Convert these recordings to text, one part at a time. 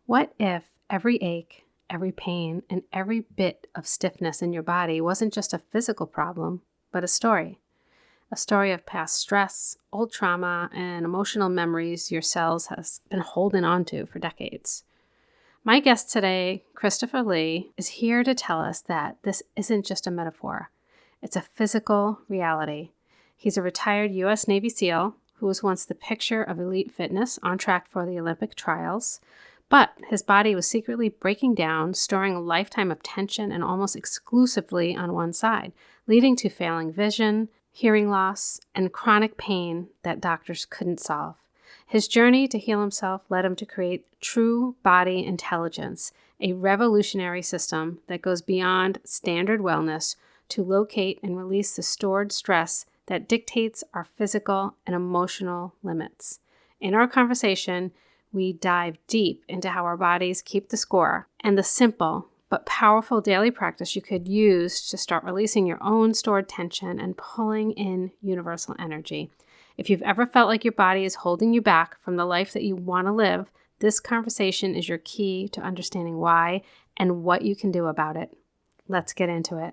What if every ache, every pain, and every bit of stiffness in your body wasn't just a physical problem, but a story? A story of past stress, old trauma, and emotional memories your cells has been holding on to for decades. My guest today, Christopher Lee, is here to tell us that this isn't just a metaphor. It's a physical reality. He's a retired U.S. Navy SEAL who was once the picture of elite fitness on track for the Olympic trials, but his body was secretly breaking down, storing a lifetime of tension and almost exclusively on one side, leading to failing vision, hearing loss, and chronic pain that doctors couldn't solve. His journey to heal himself led him to create true body intelligence, a revolutionary system that goes beyond standard wellness to locate and release the stored stress that dictates our physical and emotional limits. In our conversation, we dive deep into how our bodies keep the score and the simple but powerful daily practice you could use to start releasing your own stored tension and pulling in universal energy. If you've ever felt like your body is holding you back from the life that you want to live, this conversation is your key to understanding why and what you can do about it. Let's get into it.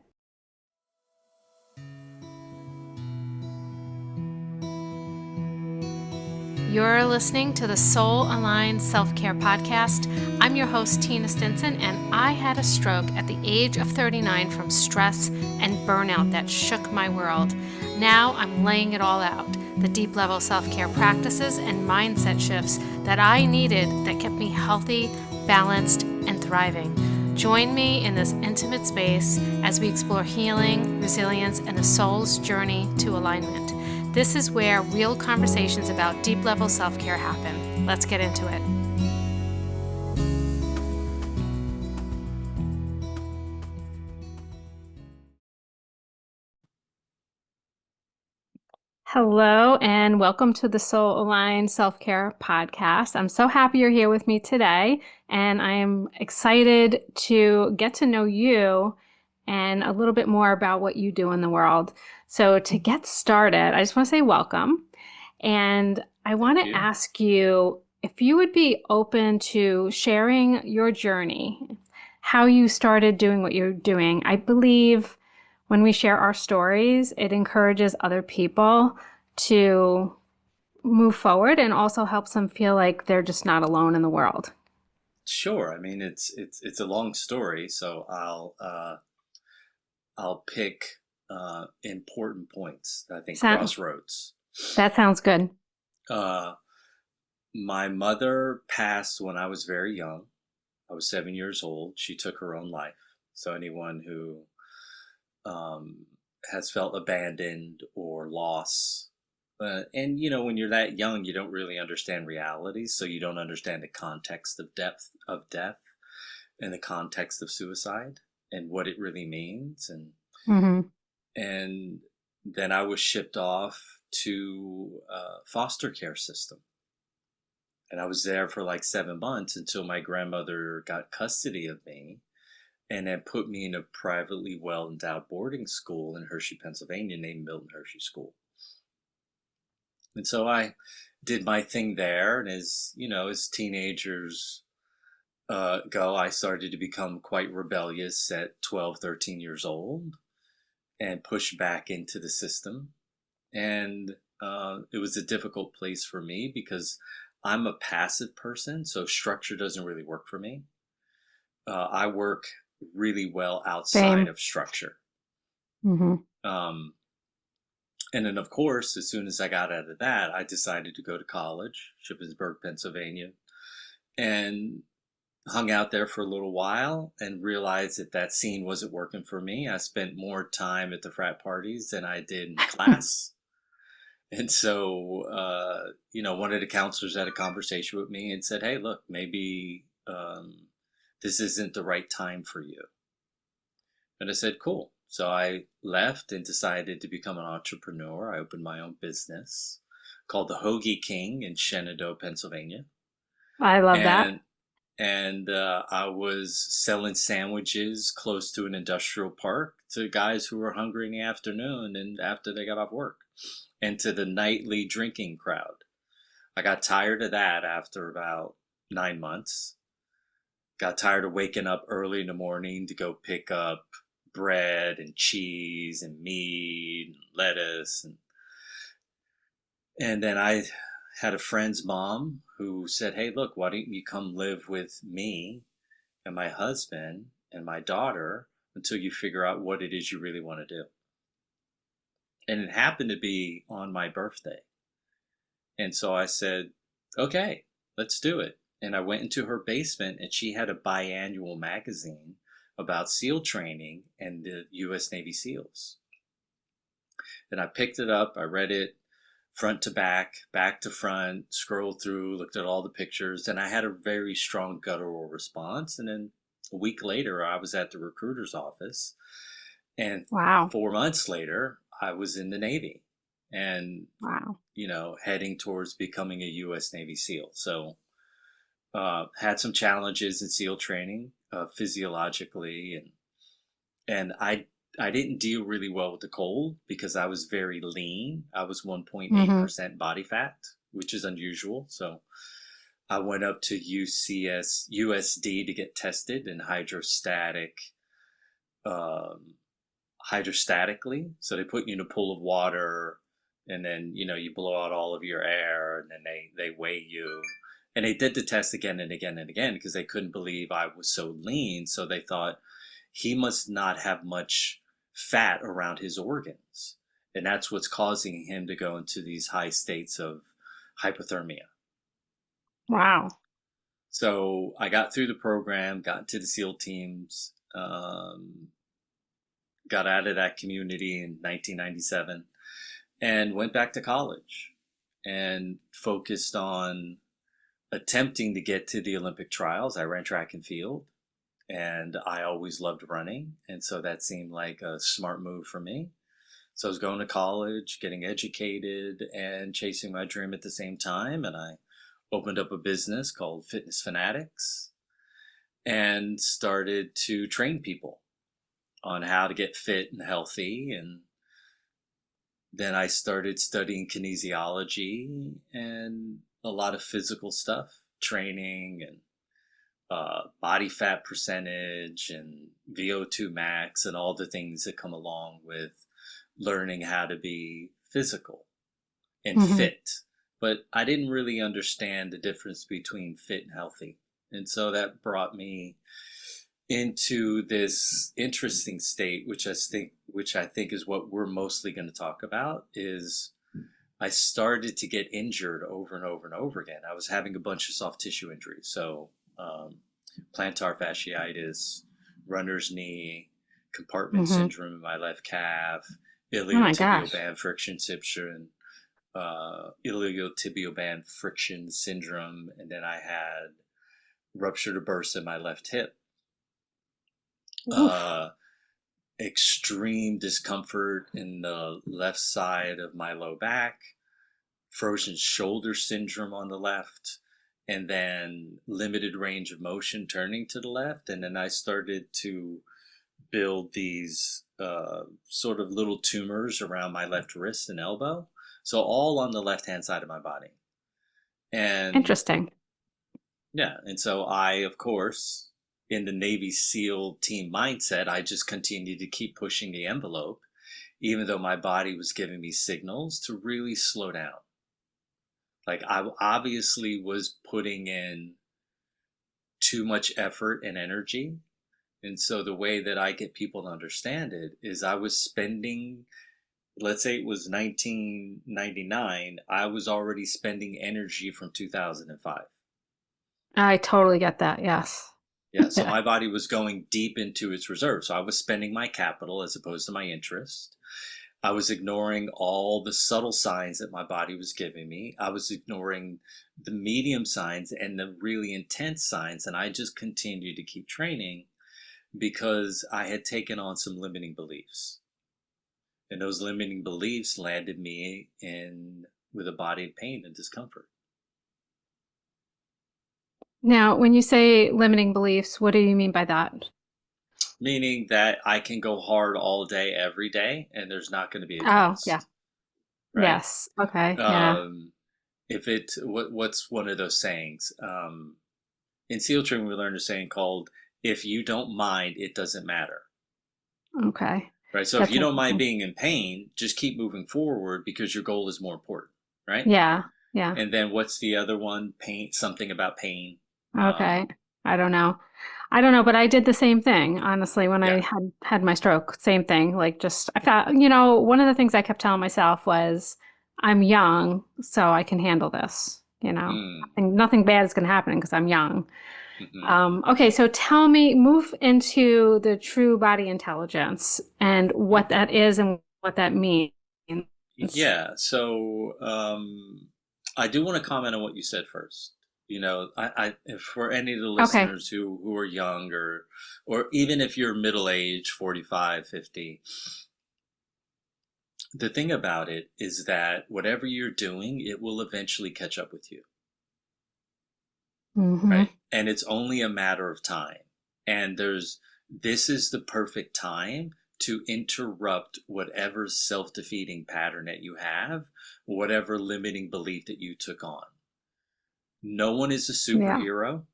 You're listening to the Soul Aligned Self-Care Podcast. I'm your host, Tina Stinson, and I had a stroke at the age of 39 from stress and burnout that shook my world. Now I'm laying it all out, the deep level self-care practices and mindset shifts that I needed that kept me healthy, balanced, and thriving. Join me in this intimate space as we explore healing, resilience, and the soul's journey to alignment. This is where real conversations about deep-level self-care happen. Let's get into it. Hello, and welcome to the Soul Aligned Self-Care Podcast. I'm so happy you're here with me today, and I am excited to get to know you and a little bit more about what you do in the world. So to get started, I just want to say welcome. And I want to ask you if you would be open to sharing your journey, how you started doing what you're doing. I believe when we share our stories, it encourages other people to move forward and also helps them feel like they're just not alone in the world. Sure. I mean, it's a long story, so I'll pick important points. I think crossroads. That sounds good. My mother passed when I was very young. I was 7 years old. She took her own life. So anyone who has felt abandoned or loss, and you know, when you're that young, you don't really understand reality, so you don't understand the context of depth of death and the context of suicide and what it really means, and then I was shipped off to a foster care system. And I was there for like 7 months until my grandmother got custody of me and then put me in a privately well-endowed boarding school in Hershey, Pennsylvania, named Milton Hershey School. And so I did my thing there. And as teenagers go, I started to become quite rebellious at 12, 13 years old and push back into the system. And it was a difficult place for me because I'm a passive person, so structure doesn't really work for me. I work really well outside of structure. And then, of course, as soon as I got out of that, I decided to go to college, Shippensburg, Pennsylvania, and hung out there for a little while and realized that scene wasn't working for me. I spent more time at the frat parties than I did in class. And so, one of the counselors had a conversation with me and said, hey, look, maybe this isn't the right time for you. And I said, cool. So I left and decided to become an entrepreneur. I opened my own business called the Hoagie King in Shenandoah, Pennsylvania. I love that. And I was selling sandwiches close to an industrial park to guys who were hungry in the afternoon and after they got off work, and to the nightly drinking crowd. I got tired of that after about 9 months. got tired of waking up early in the morning to go pick up bread and cheese and meat and lettuce. And then I had a friend's mom who said, "Hey, look, why don't you come live with me and my husband and my daughter until you figure out what it is you really want to do?" And it happened to be on my birthday. And so I said, "Okay, let's do it." And I went into her basement, and she had a biannual magazine about SEAL training and the US Navy SEALs. And I picked it up, I read it front to back, back to front, scrolled through, looked at all the pictures, and I had a very strong guttural response. And then a week later, I was at the recruiter's office. And Wow. 4 months later, I was in the Navy and, Wow. heading towards becoming a US Navy SEAL. So, had some challenges in SEAL training, physiologically, and I didn't deal really well with the cold because I was very lean. I was Mm-hmm. 1.8% body fat, which is unusual. So I went up to USD to get tested in um, hydrostatically. So they put you in a pool of water, and then you blow out all of your air, and then they weigh you. And they did the test again and again and again because they couldn't believe I was so lean. So they thought he must not have much fat around his organs. And that's what's causing him to go into these high states of hypothermia. Wow. So I got through the program, got into the SEAL teams, got out of that community in 1997, and went back to college and focused on attempting to get to the Olympic trials. I ran track and field, and I always loved running. And so that seemed like a smart move for me. So I was going to college, getting educated, and chasing my dream at the same time. And I opened up a business called Fitness Fanatics and started to train people on how to get fit and healthy. And then I started studying kinesiology and a lot of physical stuff, training and body fat percentage and VO2 max and all the things that come along with learning how to be physical and Mm-hmm. fit. But I didn't really understand the difference between fit and healthy. And so that brought me into this interesting state, which I think is what we're mostly going to talk about, is I started to get injured over and over and over again. I was having a bunch of soft tissue injuries. So, plantar fasciitis, runner's knee, compartment Mm-hmm. syndrome in my left calf, Oh my gosh. iliotibial band friction syndrome, and then I had rupture to bursa in my left hip. Oof. Uh, Extreme discomfort in the left side of my low back, frozen shoulder syndrome on the left, and then limited range of motion turning to the left. And then I started to build these sort of little tumors around my left wrist and elbow. So, all on the left hand side of my body. And Interesting. yeah, and so I, of course, in the Navy SEAL team mindset, I just continued to keep pushing the envelope, even though my body was giving me signals to really slow down. Like, I obviously was putting in too much effort and energy. And so the way that I get people to understand it is I was spending, let's say it was 1999, I was already spending energy from 2005. I totally get that. Yes. Yeah, so Yeah. my body was going deep into its reserves. So I was spending my capital as opposed to my interest. I was ignoring all the subtle signs that my body was giving me. I was ignoring the medium signs and the really intense signs. And I just continued to keep training because I had taken on some limiting beliefs. And those limiting beliefs landed me in with a body of pain and discomfort. Now, when you say limiting beliefs, what do you mean by that? Meaning that I can go hard all day, every day, and there's not going to be a Oh, yeah. cost, right? Yes. Okay. Yeah. Um, if it, what's one of those sayings? In SEAL training, we learned a saying called, if you don't mind, it doesn't matter. Okay. Right. So if That's you don't mind interesting. being in pain, just keep moving forward because your goal is more important. Right. Yeah. Yeah. And then what's the other one? Pain, something about pain. Okay. I don't know. I don't know, but I did the same thing, honestly, when Yeah. I had my stroke. Same thing. Like just I thought, one of the things I kept telling myself was I'm young, so I can handle this, Mm, And nothing bad is going to happen because I'm young. hmm. Okay, so tell me, move into the true body intelligence and what Hmm. that is and what that means. Yeah. So I do want to comment on what you said first. If for any of the Okay. listeners who are young or even if you're middle age, 45, 50, the thing about it is that whatever you're doing, it will eventually catch up with you. Hmm. Right. And it's only a matter of time. And this is the perfect time to interrupt whatever self defeating pattern that you have, whatever limiting belief that you took on. No one is a Yeah. superhero.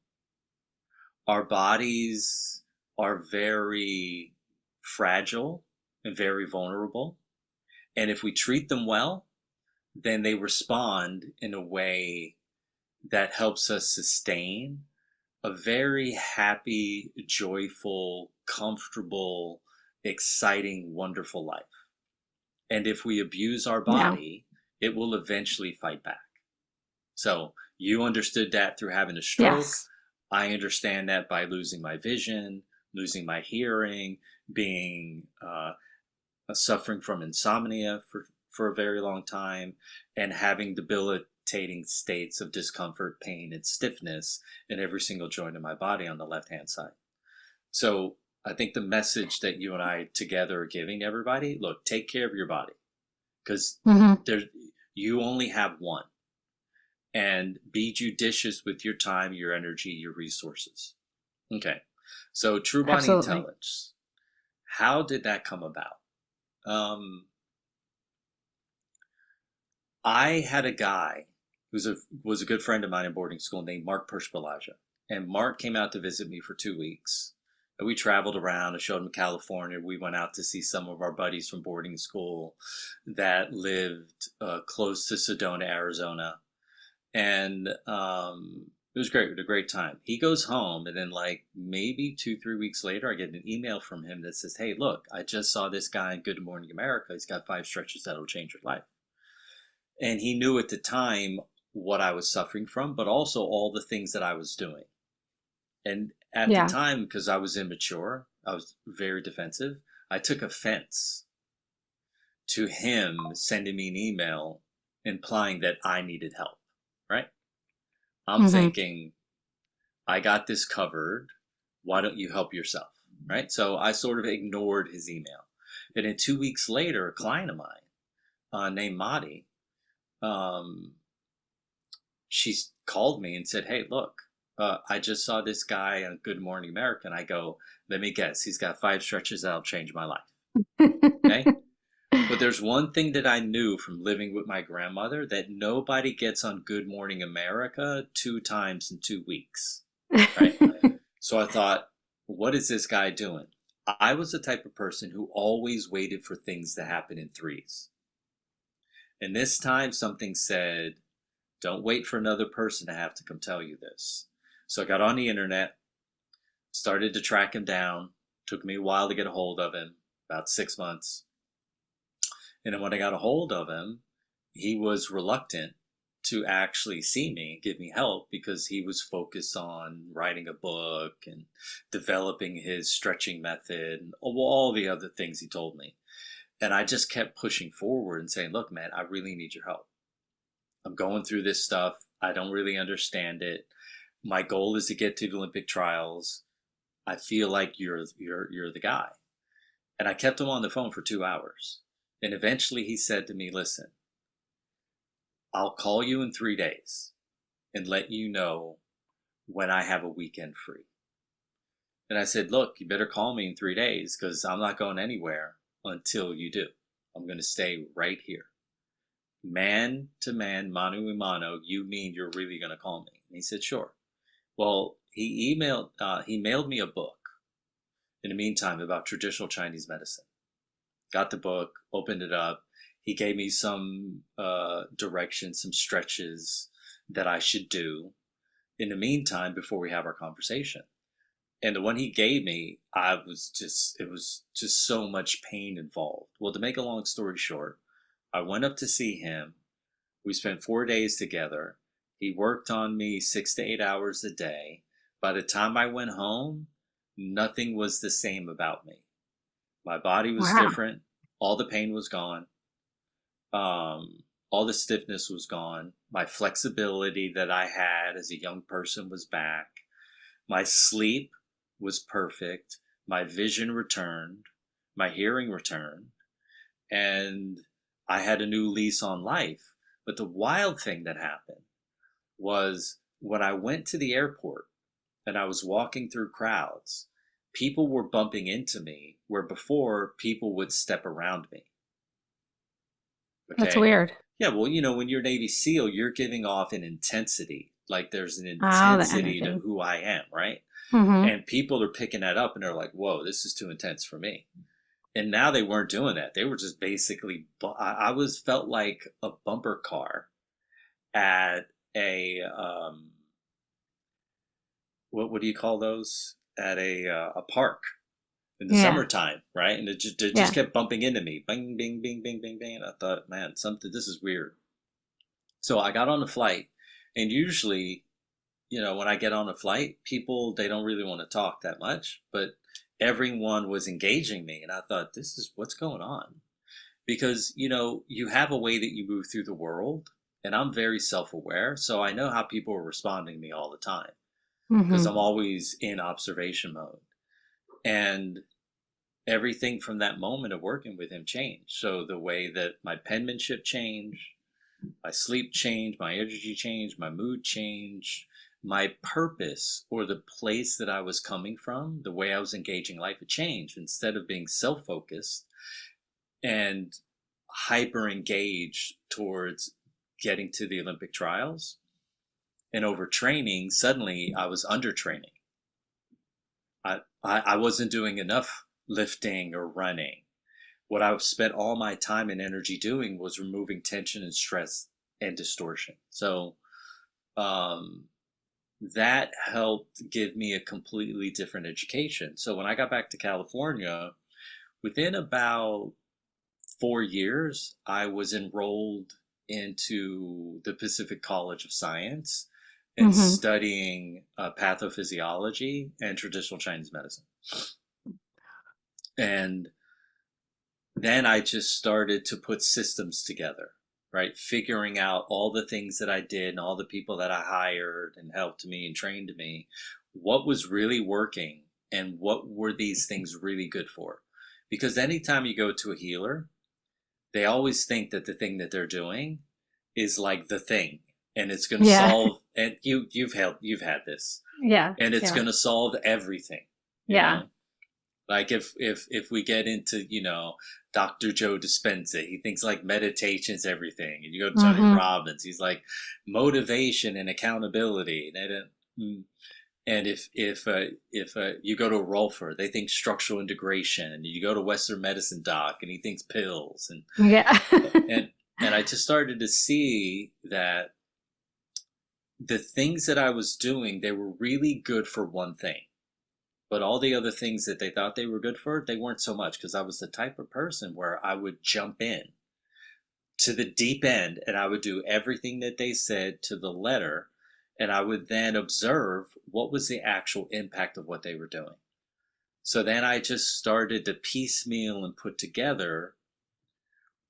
Our bodies are very fragile and very vulnerable. And if we treat them well, then they respond in a way that helps us sustain a very happy, joyful, comfortable, exciting, wonderful life. And if we abuse our Yeah. body, it will eventually fight back. So you understood that through having a stroke. Yes. I understand that by losing my vision, losing my hearing, being suffering from insomnia for a very long time, and having debilitating states of discomfort, pain, and stiffness in every single joint in my body on the left hand side. So I think the message that you and I together are giving to everybody, look, take care of your body because Hmm. there you only have one, and be judicious with your time, your energy, your resources. Okay. So true body Absolutely. intelligence. How did that come about? Um, I had a guy who was a good friend of mine in boarding school named Mark Pershpalaja. And Mark came out to visit me for 2 weeks. And we traveled around. I showed him California. We went out to see some of our buddies from boarding school that lived close to Sedona, Arizona. And it was great. We had a great time. He goes home, and then, like, maybe 2, 3 weeks later, I get an email from him that says, "Hey, look, I just saw this guy in Good Morning America. He's got 5 stretches that'll change your life." And he knew at the time what I was suffering from, but also all the things that I was doing. And at the Yeah. time, because I was immature, I was very defensive, I took offense to him sending me an email implying that I needed help, right? I'm Hmm. thinking, I got this covered. Why don't you help yourself? Right? So I sort of ignored his email. And then 2 weeks later, a client of mine named Madi, um, she called me and said, "Hey, look, I just saw this guy on Good Morning America." And I go, "Let me guess, he's got 5 stretches that'll change my life." Okay. But there's one thing that I knew from living with my grandmother that nobody gets on Good Morning America 2 times in 2 weeks. Right. So I thought, what is this guy doing? I was the type of person who always waited for things to happen in threes. And this time something said, don't wait for another person to have to come tell you this. So I got on the internet, started to track him down. Took me a while to get a hold of him, about 6 months. And then when I got a hold of him, he was reluctant to actually see me and give me help because he was focused on writing a book and developing his stretching method and all the other things he told me. And I just kept pushing forward and saying, look, man, I really need your help. I'm going through this stuff. I don't really understand it. My goal is to get to the Olympic trials. I feel like you're the guy. And I kept him on the phone for 2 hours. And eventually he said to me, listen, I'll call you in 3 days and let you know when I have a weekend free. And I said, look, you better call me in 3 days because I'm not going anywhere until you do. I'm going to stay right here. Man to man, mano a mano, you mean you're really going to call me? And he said, sure. Well, he mailed me a book in the meantime about traditional Chinese medicine. Got the book, opened it up. He gave me some directions, some stretches that I should do in the meantime before we have our conversation. And the one he gave me, it was just so much pain involved. Well, to make a long story short, I went up to see him. We spent 4 days together. He worked on me 6 to 8 hours a day. By the time I went home, nothing was the same about me. My body was Wow. different. All the pain was gone. All the stiffness was gone. My flexibility that I had as a young person was back. My sleep was perfect. My vision returned. My hearing returned. And I had a new lease on life. But the wild thing that happened was when I went to the airport and I was walking through crowds, people were bumping into me where before people would step around me. That's Okay. weird. Yeah, well, when you're Navy SEAL, you're giving off an intensity. Like there's an Oh, the intensity to energy. who I am, right? Mm-hmm. And people are picking that up and they're like, whoa, this is too intense for me. And now they weren't doing that. They were just basically, I was felt like a bumper car at what do you call those? At a park in the Yeah. summertime, right? And it just Yeah. kept bumping into me, bing, bing, bing, bing, bing, bing. And I thought, man, this is weird. So I got on the flight, and usually, when I get on a flight, people they don't really want to talk that much, but everyone was engaging me, and I thought, this is what's going on, because you have a way that you move through the world, and I'm very self-aware, so I know how people are responding to me all the time because Mm-hmm. I'm always in observation mode, and everything from that moment of working with him changed. So the way that my penmanship changed, my sleep changed, my energy changed, my mood changed, my purpose or the place that I was coming from, the way I was engaging life, it changed. Instead of being self focused and hyper engaged towards getting to the Olympic trials and overtraining, suddenly I was under training. I wasn't doing enough lifting or running. What I've spent all my time and energy doing was removing tension and stress and distortion. So um, that helped give me a completely different education. So when I got back to California, within about 4 years, I was enrolled into the Pacific College of Science and Mm-hmm. studying pathophysiology and traditional Chinese medicine. And then I just started to put systems together, right? Figuring out all the things that I did and all the people that I hired and helped me and trained me, what was really working and what were these things really good for. Because anytime you go to a healer, they always think that the thing that they're doing is like the thing and it's going to Yeah. solve, and you've had this, Yeah. and it's Yeah. going to solve everything, you Yeah. know? Like if we get into Dr. Joe Dispenza, he thinks like meditation's everything, and you go to Tony Mm-hmm. Robbins, he's like motivation and accountability. And if you go to Rolfer, they think structural integration, and you go to Western Medicine Doc, and he thinks pills, Yeah. and and I just started to see that the things that I was doing, they were really good for one thing. But all the other things that they thought they were good for, they weren't so much, because I was the type of person where I would jump in to the deep end and I would do everything that they said to the letter. And I would then observe what was the actual impact of what they were doing. So then I just started to piecemeal and put together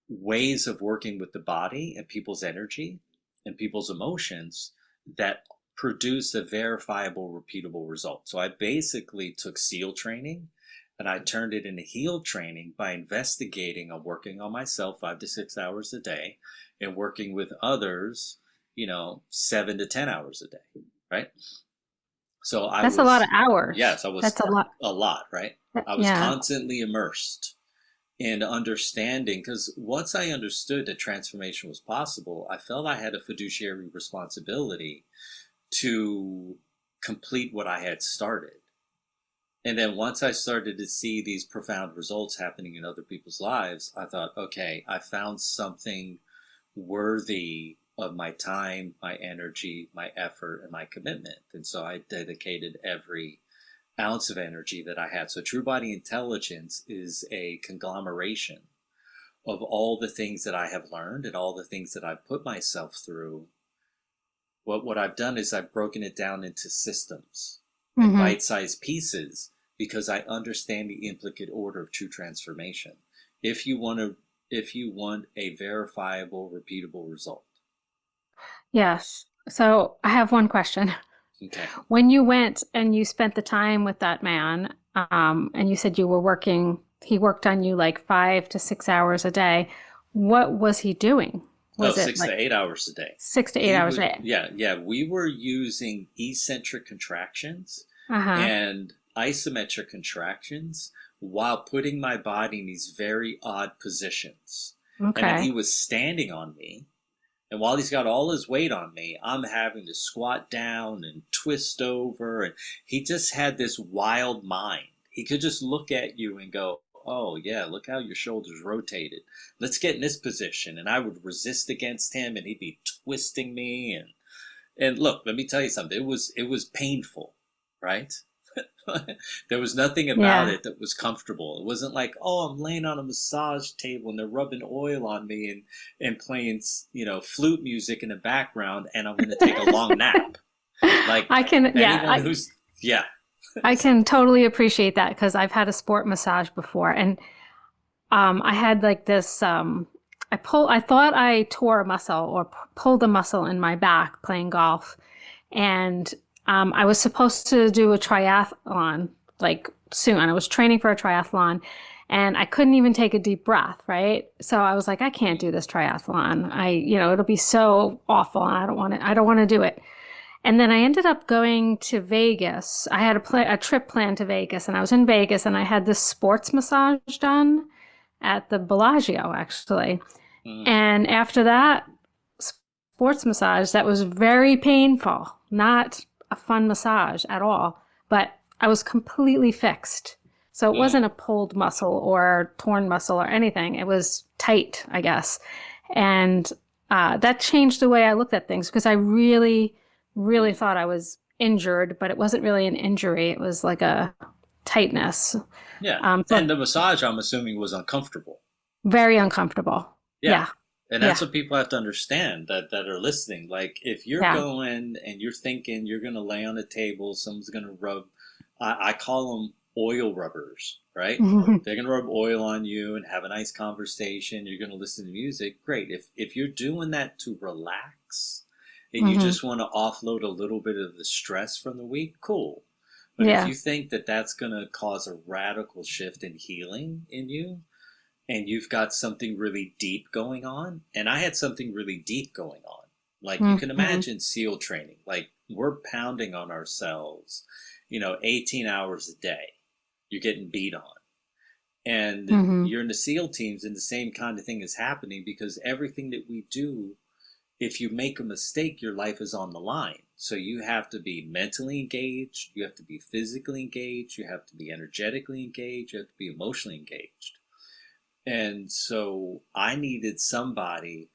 ways of working with the body and people's energy and people's emotions that produce a verifiable, repeatable result. So I basically took SEAL training and I turned it into HEAL training by investigating and working on myself 5 to 6 hours a day and working with others, 7 to 10 hours a day, right? So That's a lot of hours. yes, I was That's a lot. a lot, right? I was Yeah. constantly immersed in understanding, because once I understood that transformation was possible, I felt I had a fiduciary responsibility to complete what I had started. And then once I started to see these profound results happening in other people's lives, I thought, okay, I found something worthy of my time, my energy, my effort, and my commitment. And so I dedicated every ounce of energy that I had. So True Body Intelligence is a conglomeration of all the things that I have learned and all the things that I've put myself through. What I've done is I've broken it down into systems and Mm-hmm. bite-sized pieces because I understand the implicate order of true transformation. If you want to, if you want a verifiable, repeatable result. Yes. So I have one question. Okay. When you went and you spent the time with that man, and you said you were working, he worked on you like 5 to 6 hours a day. What was he doing? Oh, Was it six like to eight hours a day. 6 to 8 hours a day? Yeah. We were using eccentric contractions Uh-huh. and isometric contractions while putting my body in these very odd positions. And then he Okay. was standing on me. And while he's got all his weight on me, I'm having to squat down and twist over. And he just had this wild mind. He could just look at you and go, oh, yeah, look how your shoulders rotated. Let's get in this position. And I would resist against him and he'd be twisting me. And look, let me tell you something. It was painful, right? There was nothing about Yeah. it that was comfortable. It wasn't like, oh, I'm laying on a massage table and they're rubbing oil on me and playing, flute music in the background and I'm going to take a long nap. Like I can, yeah, anyone who's, yeah. I can totally appreciate that because I've had a sport massage before, and I had like this. I thought I tore a muscle or pulled a muscle in my back playing golf, and I was supposed to do a triathlon like soon. I was training for a triathlon, and I couldn't even take a deep breath. Right, so I was like, I can't do this triathlon. It'll be so awful, and I don't want to. I don't want to do it. And then I ended up going to Vegas. I had a trip planned to Vegas, and I was in Vegas, and I had this sports massage done at the Bellagio, actually. Mm, And after that sports massage, that was very painful, not a fun massage at all, but I was completely fixed. So it mm, wasn't a pulled muscle or torn muscle or anything. It was tight, I guess. And that changed the way I looked at things because I really, really mm. thought I was injured, but it wasn't really an injury. It was like a tightness. Yeah. So And the massage, I'm assuming, was uncomfortable. very uncomfortable. Yeah. Yeah. And that's Yeah. what people have to understand that are listening. Like, if you're Yeah. going and you're thinking you're going to lay on a table, someone's going to rub, I call them oil rubbers, right? They're going to rub oil on you and have a nice conversation. You're going to listen to music. Great. If you're doing that to relax and you Hmm. just want to offload a little bit of the stress from the week, cool. But if Yeah. you think that that's going to cause a radical shift in healing in you, and you've got something really deep going on, and I had something really deep going on. Like, you can Hmm. imagine SEAL training. Like, we're pounding on ourselves, 18 hours a day. You're getting beat on. And Hmm. you're in the SEAL teams, and the same kind of thing is happening because everything that we do, if you make a mistake, your life is on the line. So you have to be mentally engaged, you have to be physically engaged, you have to be energetically engaged, you have to be emotionally engaged. And so I needed somebody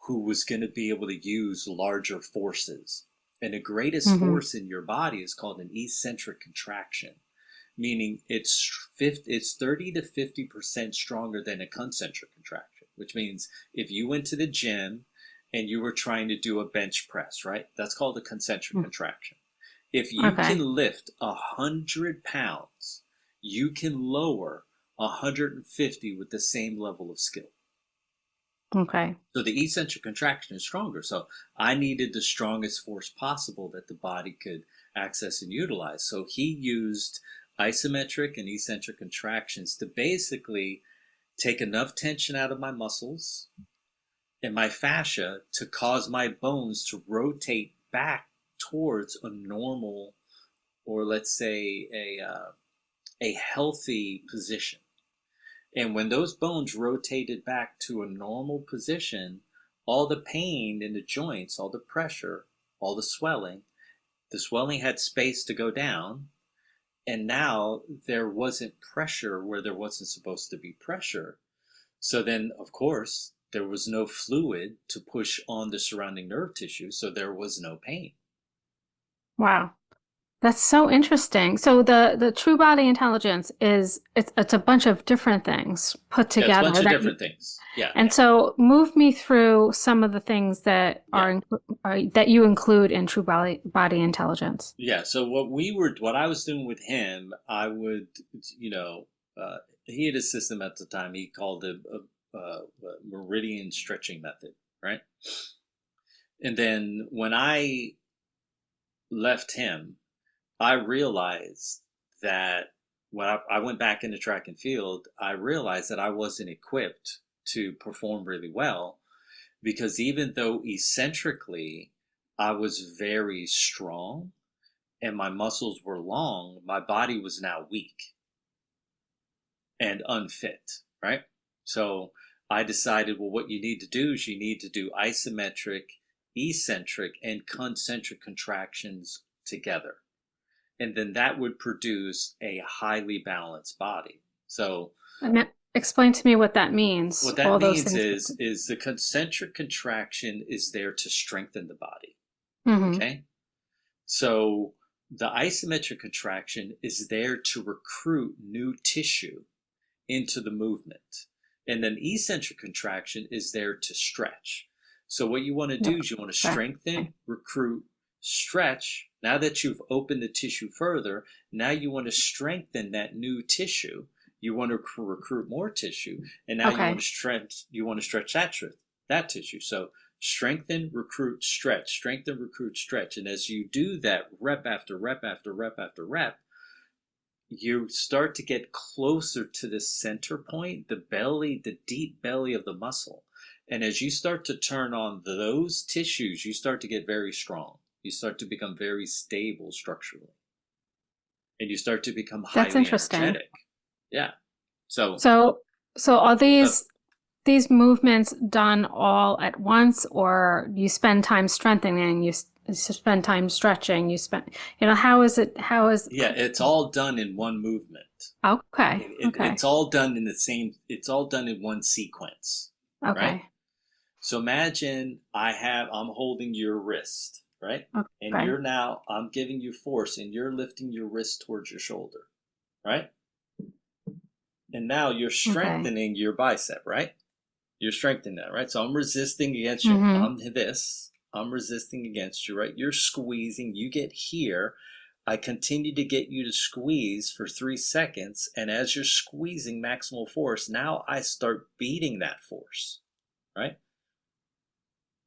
who was going to be able to use larger forces. And the greatest Hmm. force in your body is called an eccentric contraction, meaning it's 30 to 50% stronger than a concentric contraction, which means if you went to the gym and you were trying to do a bench press, right? That's called a concentric contraction. If you can Okay. lift 100 pounds, you can lower 150 with the same level of skill. Okay. So the eccentric contraction is stronger. So I needed the strongest force possible that the body could access and utilize. So he used isometric and eccentric contractions to basically take enough tension out of my muscles and my fascia to cause my bones to rotate back towards a normal, or let's say a healthy position. And when those bones rotated back to a normal position, all the pain in the joints, all the pressure, all the swelling, The swelling had space to go down, and now there wasn't pressure where there wasn't supposed to be pressure. So then, of course, there was no fluid to push on the surrounding nerve tissue, so there was no pain. Wow. That's so interesting. So the true body intelligence is it's a bunch of different things put Yeah, it's a together bunch of that you, different things. Yeah, and so move me through some of the things that yeah, are that you include in true body intelligence. yeah. So what I was doing with him, I would, you know, uh, he had a system at the time. He called it a meridian stretching method, right? And then when I left him, I realized that when I went back into track and field, I realized that I wasn't equipped to perform really well because even though eccentrically I was very strong and my muscles were long, my body was now weak and unfit, right? So I decided, well, what you need to do is you need to do isometric, eccentric, and concentric contractions together. And then that would produce a highly balanced body. So Explain to me what that means, what that all those means things. is the concentric contraction is there to strengthen the body. Hmm. Okay? So the isometric contraction is there to recruit new tissue into the movement. And then eccentric contraction is there to stretch. So what you want to do is you want to Okay. strengthen, recruit, stretch. Now that you've opened the tissue further, now you want to strengthen that new tissue. You want to recruit more tissue, and now you want Okay. to stretch. You want to stretch that tissue. So strengthen, recruit, stretch. Strengthen, recruit, stretch. And as you do that, rep after rep after rep after rep, you start to get closer to the center point, the belly, the deep belly of the muscle. And as you start to turn on those tissues, you start to get very strong. You start to become very stable structurally. And you start to become That's highly interesting. energetic. Yeah. So, So, so are uh, these movements done all at once, or you spend time strengthening, you spend time stretching, you spend, how is it, how is, yeah, it's all done in one movement. okay, okay, It's all done in the same, it's all done in one sequence, right? okay, So imagine I'm holding your wrist, right? And okay, I'm giving you force and you're lifting your wrist towards your shoulder, right? And now you're okay. strengthening your bicep, right? You're strengthening that, right? So I'm resisting against you. Mm-hmm. I'm resisting against you, right? You're squeezing. You get here. I continue to get you to squeeze for 3 seconds. And as you're squeezing maximal force, now I start beating that force, right?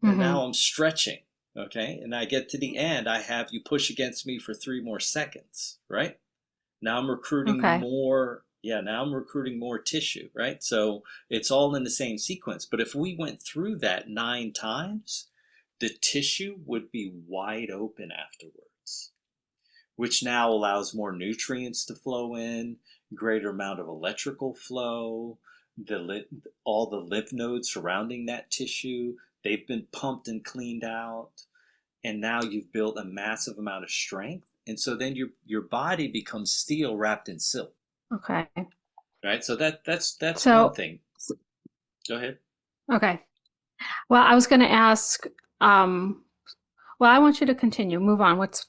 And Mm-hmm. now I'm stretching, okay? And I get to the end, I have you push against me for 3 more seconds, right? Now I'm recruiting Okay. more, yeah, now I'm recruiting more tissue, right? So it's all in the same sequence. But if we went through that 9 times, the tissue would be wide open afterwards, which now allows more nutrients to flow in, greater amount of electrical flow, all the lymph nodes surrounding that tissue, they've been pumped and cleaned out, and now you've built a massive amount of strength. And so then your body becomes steel wrapped in silk, Okay. right? So that's one So, thing. Go ahead. okay. Well, I was going to ask, um, well, I want you to continue. Move on. What,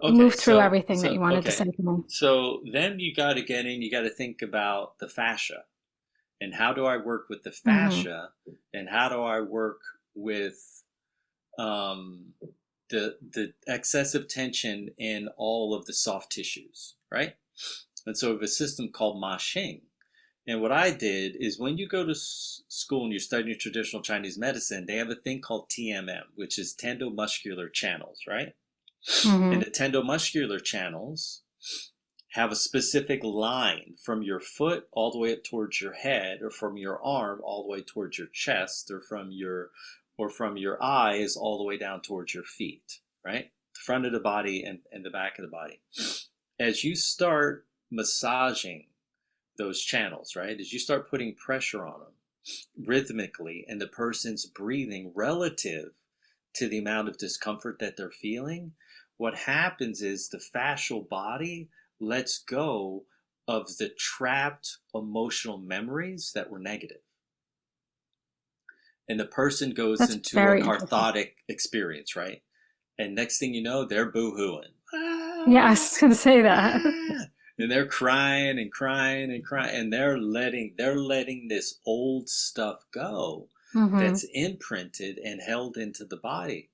Okay, move through everything that you wanted to say okay. to me. So then you got to get in, you got to think about the fascia and how do I work with the Mm-hmm. fascia and how do I work with um, the excessive tension in all of the soft tissues, right? And so we have a system called Ma Xing. And what I did is when you go to school and you're studying traditional Chinese medicine, they have a thing called TMM, which is tendomuscular channels, right? And Mm-hmm. the tendomuscular channels have a specific line from your foot all the way up towards your head, or from your arm all the way towards your chest, or from your eyes all the way down towards your feet, right? The front of the body and the back of the body. As you start massaging those channels, right? As you start putting pressure on them rhythmically and the person's breathing relative to the amount of discomfort that they're feeling, what happens is the fascial body lets go of the trapped emotional memories that were negative. And the person goes That's into a very interesting. cathartic experience, right? And next thing you know, they're boo-hooing. Yeah, I was going to say that. And they're crying and crying and crying, and they're letting this old stuff go Hmm. that's imprinted and held into the body.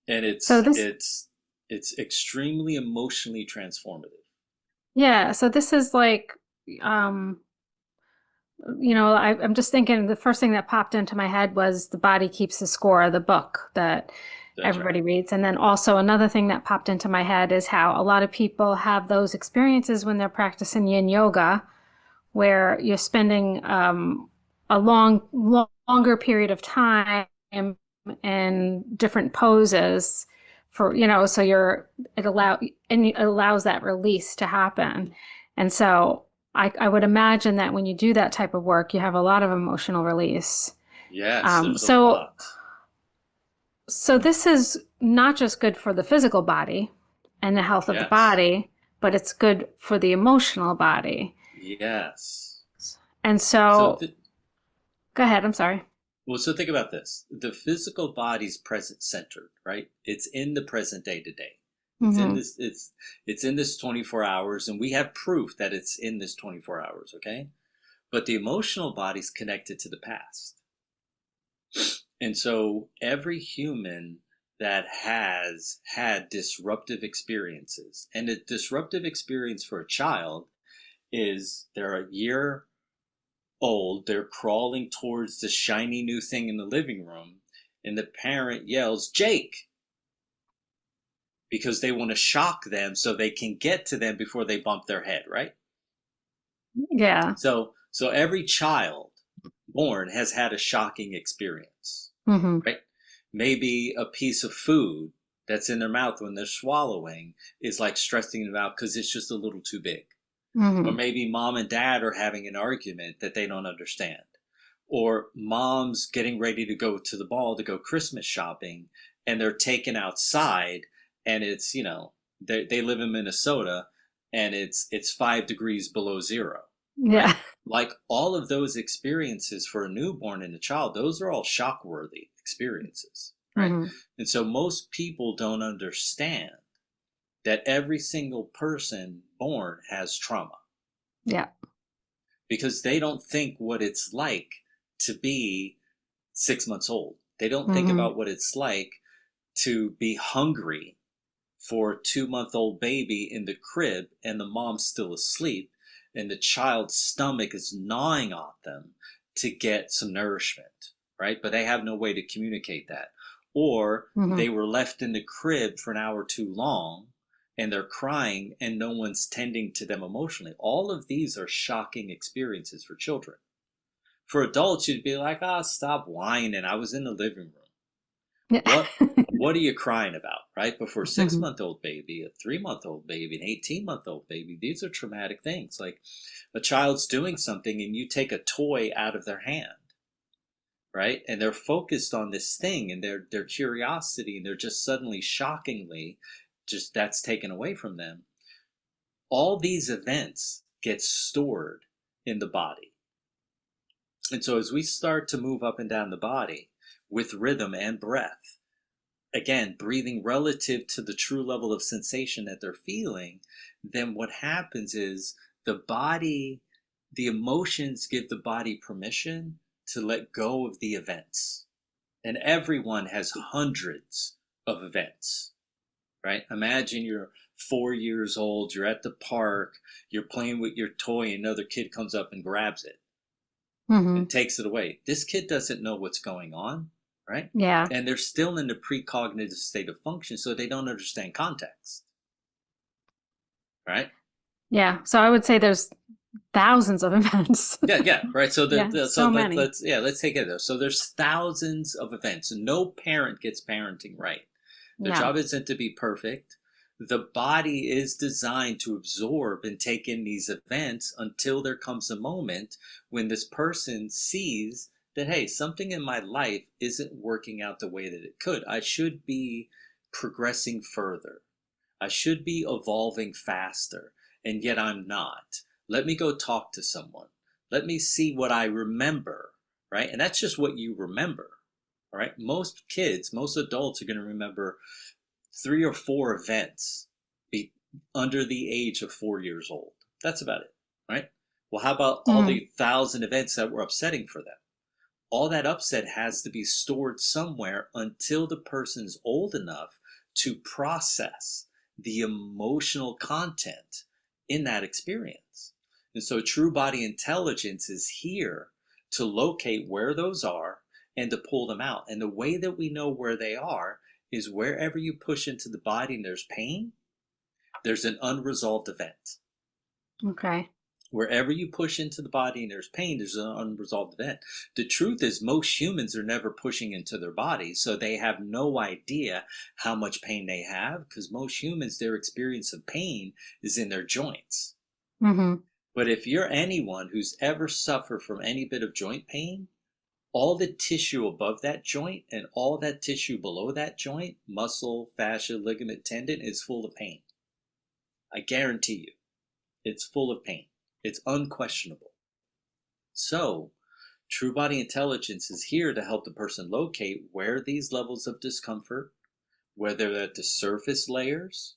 And So it's this, it's it's extremely emotionally transformative. yeah, so this is like, um, I'm just thinking the first thing that popped into my head was The Body Keeps the Score, the book that That's right. everybody reads. And then also another thing that popped into my head is how a lot of people have those experiences when they're practicing yin yoga, where you're spending a longer period of time in different poses for, so it allows that release to happen. And so I would imagine that when you do that type of work, you have a lot of emotional release. Yes, Um, there's a so, lot. so this is not just good for the physical body and the health of the Yes. body, but it's good for the emotional body. Yes. And So so, go ahead. I'm sorry. well, so think about this. The physical body's present centered, right? It's in the present day to day. It's in Hmm. this it's in this 24 hours, and we have proof that it's in this 24 hours, okay? But the emotional body's connected to the past. And so every human that has had disruptive experiences, and a disruptive experience for a child is they're a year old, they're crawling towards the shiny new thing in the living room, and the parent yells, Jake, because they want to shock them so they can get to them before they bump their head, right? Yeah. So every child born has had a shocking experience, Hmm. right? Maybe a piece of food that's in their mouth when they're swallowing is like stressing them out because it's just a little too big. Or Hmm. maybe mom and dad are having an argument that they don't understand. Or mom's getting ready to go to the mall to go Christmas shopping and they're taken outside and it's, they live in Minnesota and it's 5 degrees below zero, Yeah. right? Like all of those experiences for a newborn and a child, those are all shock worthy experiences, right? Hmm. And so most people don't understand that every single person born has trauma Yeah. because they don't think what it's like to be 6 months old. They don't think Hmm. about what it's like to be hungry for a 2 month old baby in the crib and the mom's still asleep and the child's stomach is gnawing on them to get some nourishment, right? But they have no way to communicate that. Or Hmm. they were left in the crib for an hour too long and they're crying and no one's tending to them emotionally. All of these are shocking experiences for children. For adults, you'd be like, ah, stop whining. I was in the living room. Yeah. What what are you crying about, right? But for a six Hmm. month old baby, a 3 month old baby, an 18-month old baby, these are traumatic things. Like a child's doing something and you take a toy out of their hand, right? And they're focused on this thing and their curiosity and they're just suddenly shockingly just that's taken away from them. All these events get stored in the body. And so as we start to move up and down the body with rhythm and breath, again, breathing relative to the true level of sensation that they're feeling, then what happens is the emotions give the body permission to let go of the events. And everyone has hundreds of events, right? Imagine you're 4 years old, you're at the park, you're playing with your toy, and another kid comes up and grabs it Hmm. and takes it away. This kid doesn't know what's going on, right? Yeah. And they're still in the precognitive state of function, so they don't understand context, right? Yeah. So I would say there's thousands of events. Yeah, yeah, right. So Yeah. so So many. let's take it there. So there's thousands of events. No parent gets parenting right. Their No. job isn't to be perfect. The body is designed to absorb and take in these events until there comes a moment when this person sees that, hey, something in my life isn't working out the way that it could. I should be progressing further. I should be evolving faster, and yet I'm not. Let me go talk to someone. Let me see what I remember, right? And that's just what you remember, all right? Most kids, most adults are going to remember 3 or 4 events be under the age of 4 years old. That's about it, right? Well, how about all Mm. the 1,000 events that were upsetting for them? All that upset has to be stored somewhere until the person's old enough to process the emotional content in that experience. And so true body intelligence is here to locate where those are and to pull them out. And the way that we know where they are is wherever you push into the body and there's pain, there's an unresolved event. Okay. Wherever you push into the body and there's pain, there's an unresolved event. The truth is, most humans are never pushing into their bodies, so they have no idea how much pain they have, because most humans, their experience of pain is in their joints. Mm-hmm. But if you're anyone who's ever suffered from any bit of joint pain, all the tissue above that joint and all that tissue below that joint, muscle, fascia, ligament, tendon, is full of pain. I guarantee you, it's full of pain. It's unquestionable. So, true body intelligence is here to help the person locate where these levels of discomfort, whether they're at the surface layers,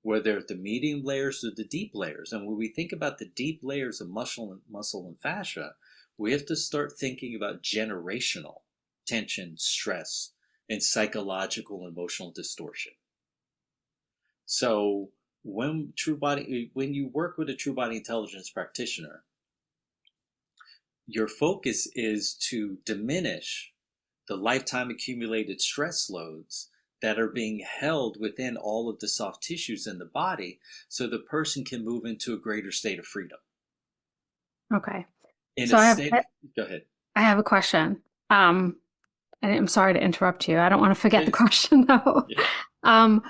whether at the medium layers or the deep layers. And when we think about the deep layers of muscle and fascia, we have to start thinking about generational tension, stress, and psychological and emotional distortion. So when you work with a true body intelligence practitioner, your focus is to diminish the lifetime accumulated stress loads that are being held within all of the soft tissues in the body so the person can move into a greater state of freedom. Okay. In So a I have state, go ahead. I have a question. And I'm sorry to interrupt you. I don't want to forget the Please. question though. Yeah. Um,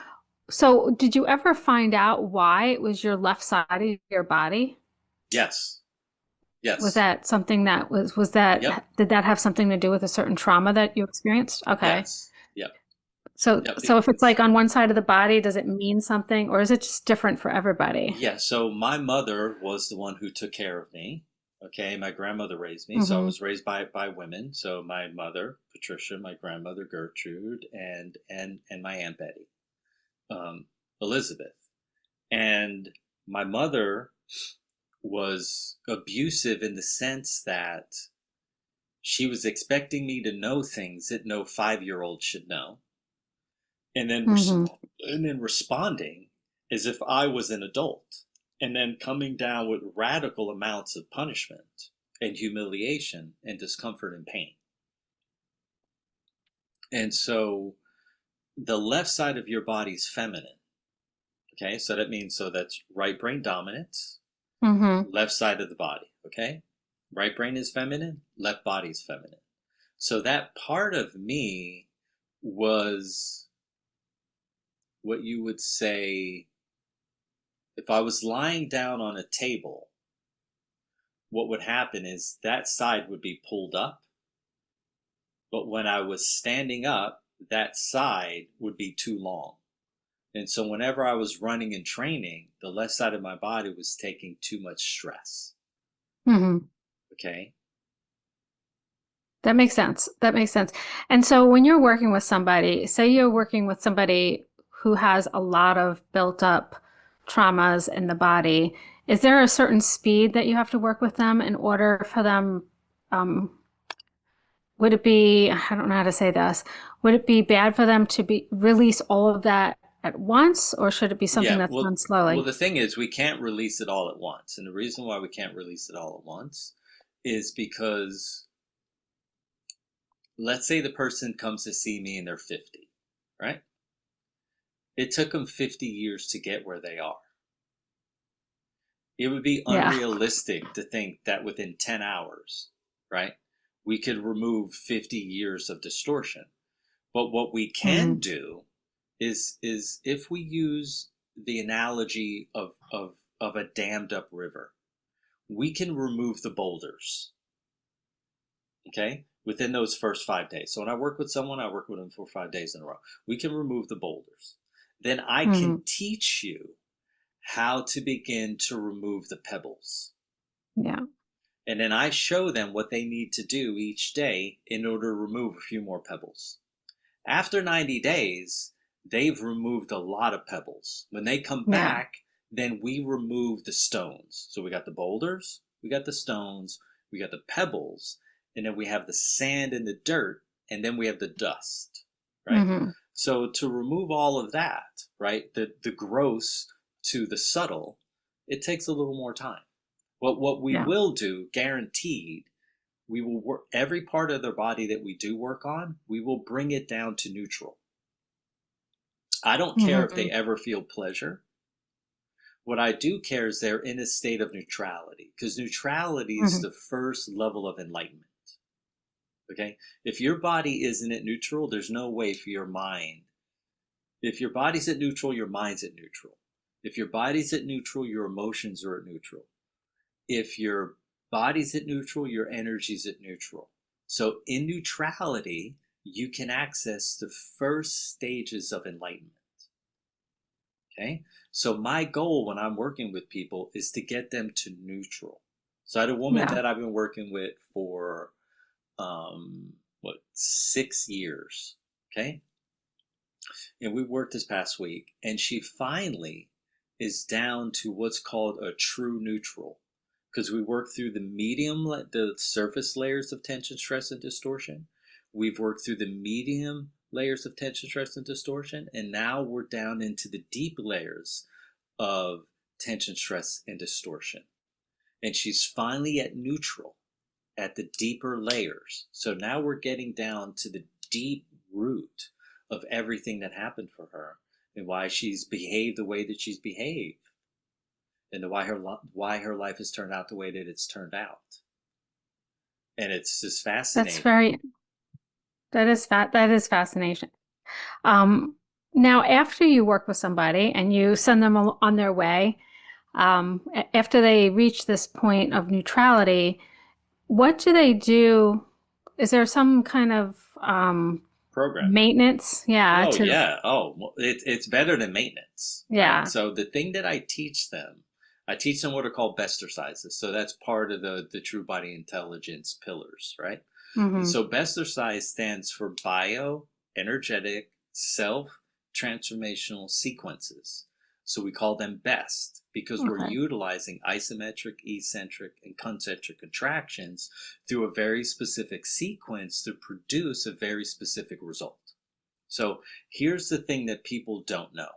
so did you ever find out why it was your left side of your body? Yes. Was Yes. that something that Yep. did that have something to do with a certain trauma that you experienced? Okay. Yes. Yep. So Yep. if it's like on one side of the body, does it mean something or is it just different for everybody? Yeah. So my mother was the one who took care of me. Okay. My grandmother raised me. So I Mm-hmm. was raised by women. So my mother, Patricia, my grandmother, Gertrude, and my Aunt Betty, um, Elizabeth. And my mother was abusive in the sense that she was expecting me to know things that no 5-year-old should know, and then Mm-hmm. responding as if I was an adult, and then coming down with radical amounts of punishment and humiliation and discomfort and pain. And so the left side of your body is feminine. Okay, so that means that's right brain dominance, Mm-hmm. left side of the body. Okay, right brain is feminine, left body is feminine. So that part of me was what you would say if I was lying down on a table, what would happen is that side would be pulled up. But when I was standing up, that side would be too long. And so whenever I was running and training, the left side of my body was taking too much stress. Mm-hmm. Okay. That makes sense. That makes sense. And so when you're working with somebody, say you're working with somebody who has a lot of built up traumas in the body, is there a certain speed that you have to work with them in order for them, um, would it be, I don't know how to say this, would it be bad for them to be release all of that at once, or should it be something Yeah. that's Well, done slowly? the thing is, we can't release it all at once. And the reason why we can't release it all at once is because let's say the person comes to see me and they're 50, right? It took them 50 years to get where they are. It would be Yeah. unrealistic to think that within 10 hours, right, we could remove 50 years of distortion. But what we can Hmm. do is if we use the analogy of a dammed up river, we can remove the boulders. Okay? within those first 5 days. So when I work with someone, I work with them for 5 days in a row. We can remove the boulders. Then I can Hmm. teach you how to begin to remove the pebbles. Yeah. And then I show them what they need to do each day in order to remove a few more pebbles. After 90 days, they've removed a lot of pebbles. When they come Yeah. back, then we remove the stones. So we got the boulders, we got the stones, we got the pebbles, and then we have the sand and the dirt, and then we have the dust, right? Hmm. So to remove all of that, right, the gross to the subtle, it takes a little more time. What we Yeah. will do, guaranteed, we will work every part of their body that we do work on, we will bring it down to neutral. I don't care if Hmm. they ever feel pleasure. What I do care is they're in a state of neutrality, because neutrality is Hmm. the first level of enlightenment. Okay? If your body isn't at neutral, there's no way for your mind. If your body's at neutral, your mind's at neutral. If your body's at neutral, your emotions are at neutral. If your body's at neutral, your energy's at neutral. So in neutrality, you can access the first stages of enlightenment. Okay. So my goal when I'm working with people is to get them to neutral. So I had a woman Yeah. that I've been working with for, 6 years. Okay. And we worked this past week, and she finally is down to what's called a true neutral, because we worked through the surface layers of tension, stress, and distortion. We've worked through the medium layers of tension, stress, and distortion, and now we're down into the deep layers of tension, stress, and distortion. And she's finally at neutral at the deeper layers. So now we're getting down to the deep root of everything that happened for her and why she's behaved the way that she's behaved and why her life has turned out the way that it's turned out. And it's just That's fascinating. very, that is fascination. Um, Now, after you work with somebody and you send them on their way, after they reach this point of neutrality, what do they do? Is there some kind of Programming. maintenance? Yeah, Oh to yeah. Oh, well, it's better than maintenance, right? yeah. So the thing that I teach them what are called best exercises. So that's part of the true body intelligence pillars, right? And Hmm. so exercise stands for bio, energetic, self transformational sequences. So we call them best because we're Okay. utilizing isometric, eccentric, and concentric contractions through a very specific sequence to produce a very specific result. So here's the thing that people don't know.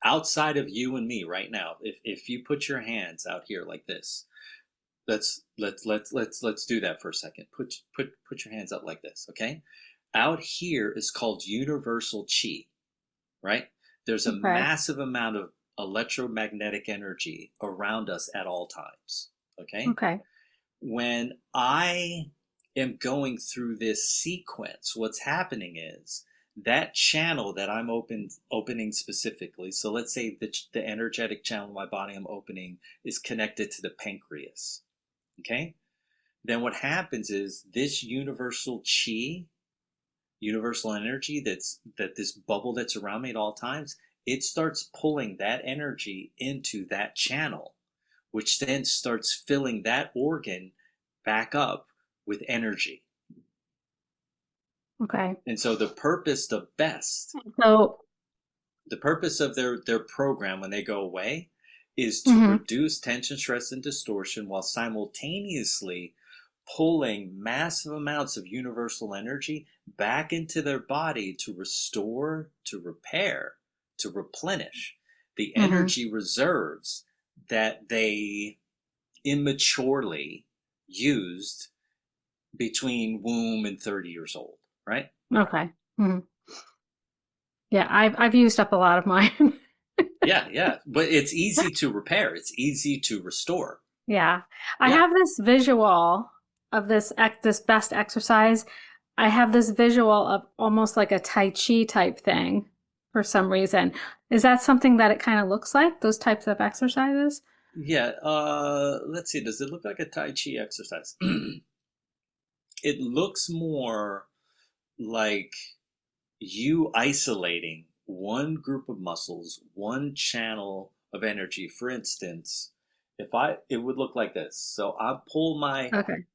Outside of you and me right now, if you put your hands out here like this, let's do that for a second. Put your hands up like this, okay? Out here is called universal chi, right? There's a Okay. massive amount of electromagnetic energy around us at all times, okay? Okay. When I am going through this sequence, what's happening is that channel that I'm opening specifically. So let's say the energetic channel in my body I'm opening is connected to the pancreas. Okay. Then what happens is this universal chi, universal energy that this bubble that's around me at all times, it starts pulling that energy into that channel, which then starts filling that organ back up with energy. Okay. And so the purpose of best, So, the purpose of their program when they go away is to mhm. reduce tension, stress, and distortion while simultaneously pulling massive amounts of universal energy back into their body to restore, to repair, to replenish the Mhm. energy reserves that they immaturely used between womb and 30 years old, right? Okay. Mhm. Yeah, I've used up a lot of mine. Yeah, yeah. But it's easy to repair, it's easy to restore. Yeah. I Yeah. have this visual of this best exercise. I have this visual of almost like a Tai Chi type thing for some reason. Is that something that it kind of looks like, those types of exercises? Yeah. Let's see. Does it look like a Tai Chi exercise? it looks more like you isolating one group of muscles, one channel of energy. For instance, it would look like this. So I pull my Okay.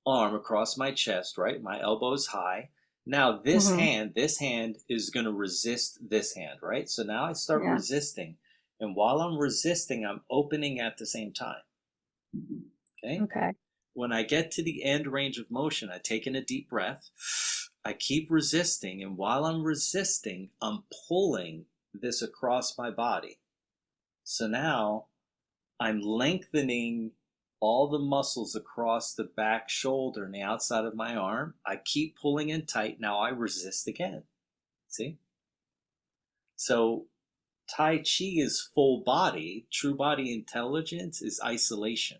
arm across my chest, right? My elbow is high. Now Mm-hmm. this hand is going to resist this hand, right? So now I start Yeah. resisting. And while I'm resisting, I'm opening at the same time. Okay. Okay. When I get to the end range of motion, I take in a deep breath. I keep resisting. And while I'm resisting, I'm pulling this across my body. So now I'm lengthening all the muscles across the back shoulder and the outside of my arm. I keep pulling in tight. Now I resist again. See? So Tai Chi is full body. True body intelligence is isolation.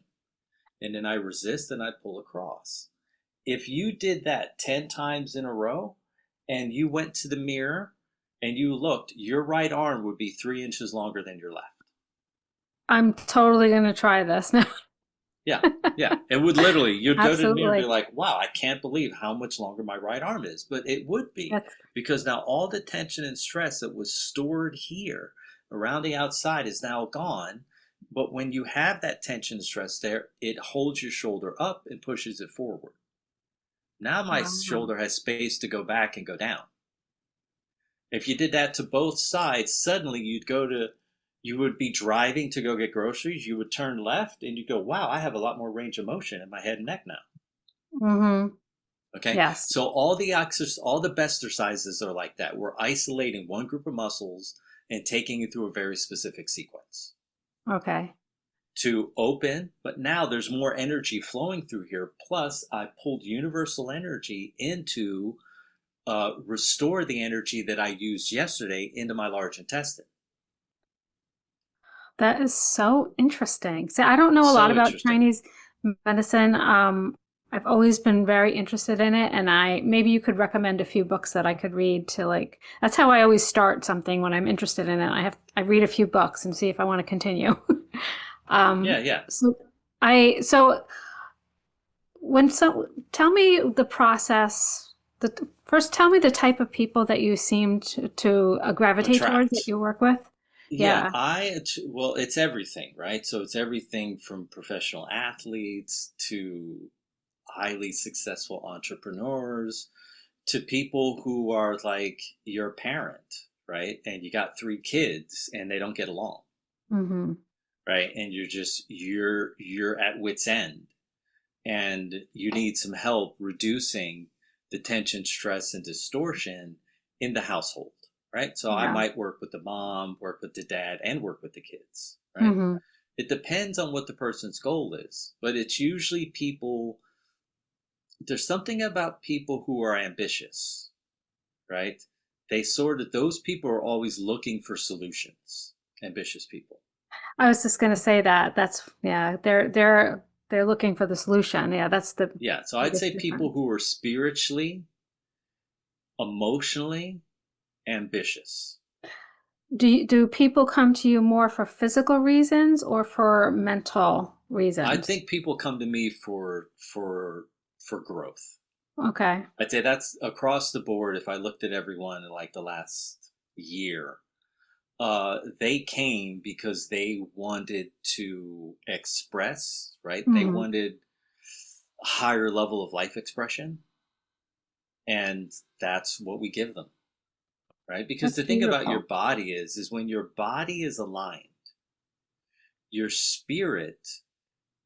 And then I resist and I pull across. If you did that 10 times in a row and you went to the mirror and you looked, your right arm would be 3 inches longer than your left. I'm totally gonna try this now. Yeah, yeah. It would literally, you'd go to the mirror and be Absolutely. like, wow, I can't believe how much longer my right arm is. But it would be That's because now all the tension and stress that was stored here around the outside is now gone. But when you have that tension and stress there, it holds your shoulder up and pushes it forward. Now my wow. shoulder has space to go back and go down. If you did that to both sides, suddenly you would be driving to go get groceries, you would turn left and you go, wow, I have a lot more range of motion in my head and neck now. Mm-hmm. Okay. Yes. So all the best exercises are like that. We're isolating one group of muscles and taking it through a very specific sequence Okay. to open, but now there's more energy flowing through here. Plus, I pulled universal energy into restore the energy that I used yesterday into my large intestine. That is so interesting. See, I don't know a lot So about interesting. Chinese medicine. I've always been very interested in it, and I maybe you could recommend a few books that I could read to like. That's how I always start something when I'm interested in it. I read a few books and see if I want to continue. Yeah, yeah. So so when so tell me the process. First, tell me the type of people that you seem to gravitate towards that Attract. you work with. Yeah, Yeah. well, it's everything, right? So it's everything from professional athletes to highly successful entrepreneurs to people who are like your parent, right? And you got 3 kids and they don't get along, Mm-hmm. right? And you're at wit's end and you need some help reducing the tension, stress, and distortion in the household, right? So I Yeah. might work with the mom, work with the dad, and work with the kids, right? Mm-hmm. It depends on what the person's goal is, but it's usually people. There's something about people who are ambitious, right? Those people are always looking for solutions, ambitious people. I was just going to say that. That's yeah, they're looking for the solution. Yeah, that's the Yeah, so I'd biggest say people difference. who are spiritually, emotionally ambitious. Do people come to you more for physical reasons or for mental I reasons? think people come to me for growth. Okay. I'd say that's across the board. If I looked at everyone in like the last year, they came because they wanted to express, right? They Hmm. wanted a higher level of life expression, and that's what we give them, right? Because That's the thing about your beautiful. body is when your body is aligned, your spirit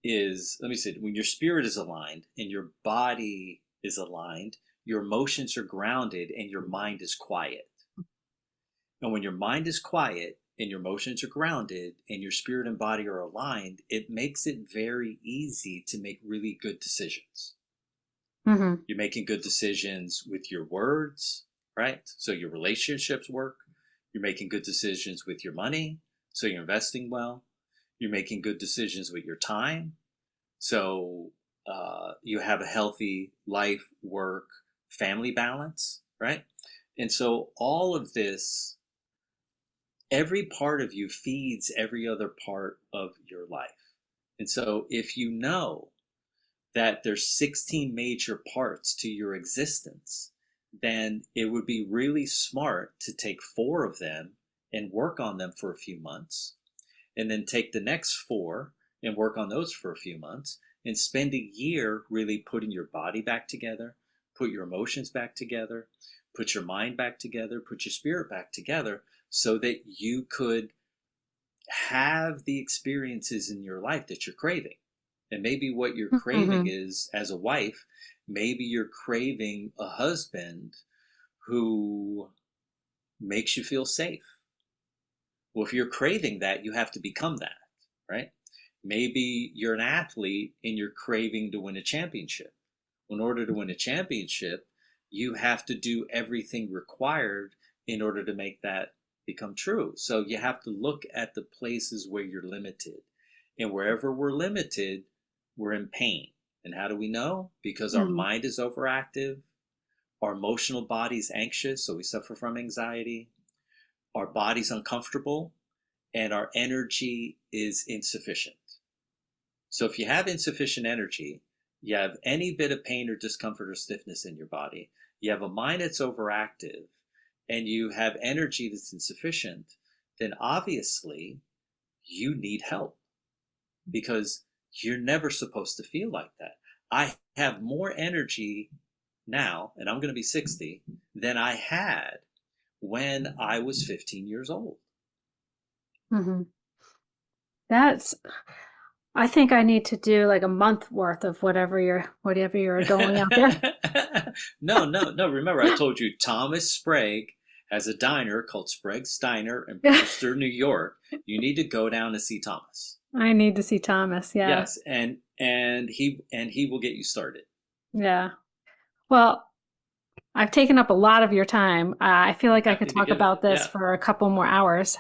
is, let me say, when your spirit is aligned and your body is aligned, your emotions are grounded and your mind is quiet. And when your mind is quiet and your emotions are grounded and your spirit and body are aligned, it makes it very easy to make really good decisions. Hmm. You're making good decisions with your words, right? So your relationships work. You're making good decisions with your money. So you're investing well. You're making good decisions with your time. So you have a healthy life, work, family balance, right? And so all of this, every part of you feeds every other part of your life. And so if you know that there's 16 major parts to your existence, then it would be really smart to take 4 of them and work on them for a few months, and then take the next 4 and work on those for a few months, and spend a year really putting your body back together, put your emotions back together, put your mind back together, put your spirit back together, so that you could have the experiences in your life that you're craving. And maybe what you're craving is, as a wife, maybe you're craving a husband who makes you feel safe. Well, if you're craving that, you have to become that, right? Maybe you're an athlete and you're craving to win a championship. In order to win a championship, you have to do everything required in order to make that become true. So you have to look at the places where you're limited. And wherever we're limited, we're in pain. And how do we know? Because our mind is overactive, our emotional body's anxious, so we suffer from anxiety, our body's uncomfortable, and our energy is insufficient. So if you have insufficient energy, you have any bit of pain or discomfort or stiffness in your body, you have a mind that's overactive, and you have energy that's insufficient, then obviously you need help, because you're never supposed to feel like that. I have more energy now, and I'm going to be 60, than I had when I was 15 years old. I think I need to do like a month worth of whatever you're doling out there. No. Remember, I told you Thomas Sprague has a diner called Sprague's Diner in Brewster, New York. You need to go down to see Thomas. I need to see Thomas. Yeah. Yes, and he will get you started. Yeah. Well, I've taken up a lot of your time. I feel like I could talk about this for a couple more hours.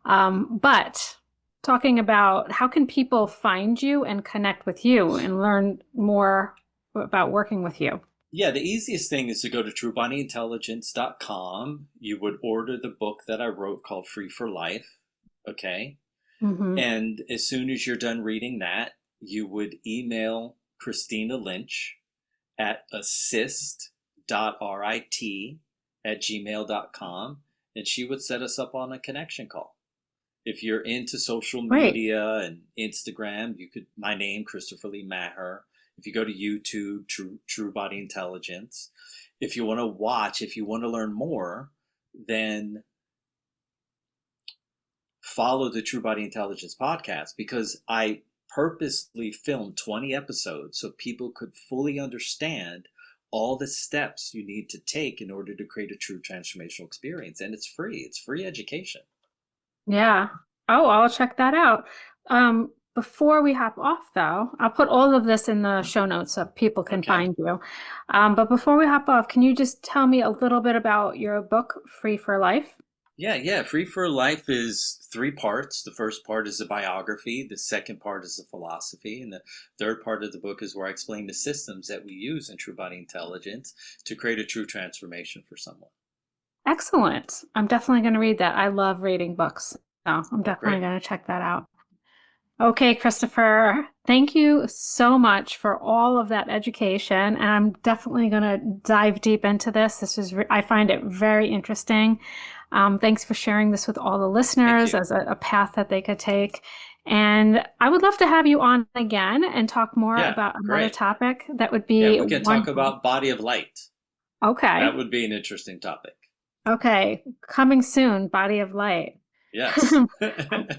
But talking about how can people find you and connect with you and learn more about working with you? Yeah, the easiest thing is to go to truebodyintelligence.com. You would order the book that I wrote called Free for Life. Okay. And as soon as you're done reading that, you would email Christina Lynch at assist.rit@gmail.com, and she would set us up on a connection call. If you're into social media and Instagram, my name, Christopher Lee Maher. If you go to YouTube, True Body Intelligence. If you want to learn more, then follow the True Body Intelligence podcast, because I purposely filmed 20 episodes so people could fully understand all the steps you need to take in order to create a true transformational experience. And it's free. It's free education. Yeah. Oh, I'll check that out. Before we hop off, though, I'll put all of this in the show notes so people can find you. But before we hop off, can you just tell me a little bit about your book, Free for Life? Yeah. Free for Life is 3 parts. The first part is a biography. The second part is a philosophy. And the third part of the book is where I explain the systems that we use in True Body Intelligence to create a true transformation for someone. Excellent. I'm definitely going to read that. I love reading books. So I'm definitely going to check that out. Okay, Christopher, thank you so much for all of that education. And I'm definitely going to dive deep into this. I find it very interesting. Thanks for sharing this with all the listeners as a path that they could take. And I would love to have you on again and talk more about another topic. That would be... Yeah, we can talk about body of light. Okay. That would be an interesting topic. Okay. Coming soon, body of light. Yes.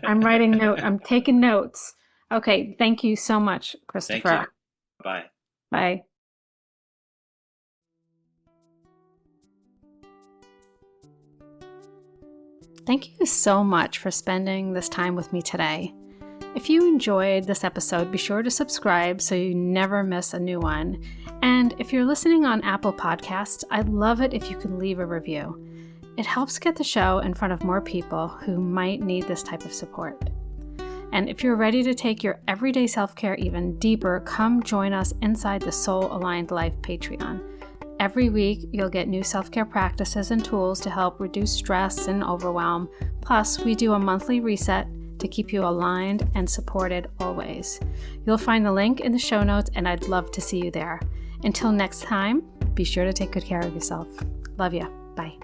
I'm taking notes. Okay. Thank you so much, Christopher. Thank you. Bye. Bye. Thank you so much for spending this time with me today. If you enjoyed this episode, be sure to subscribe so you never miss a new one. And if you're listening on Apple Podcasts, I'd love it if you could leave a review. It helps get the show in front of more people who might need this type of support. And if you're ready to take your everyday self-care even deeper, come join us inside the Soul Aligned Life Patreon. Every week, you'll get new self-care practices and tools to help reduce stress and overwhelm. Plus, we do a monthly reset to keep you aligned and supported always. You'll find the link in the show notes, and I'd love to see you there. Until next time, be sure to take good care of yourself. Love you. Bye.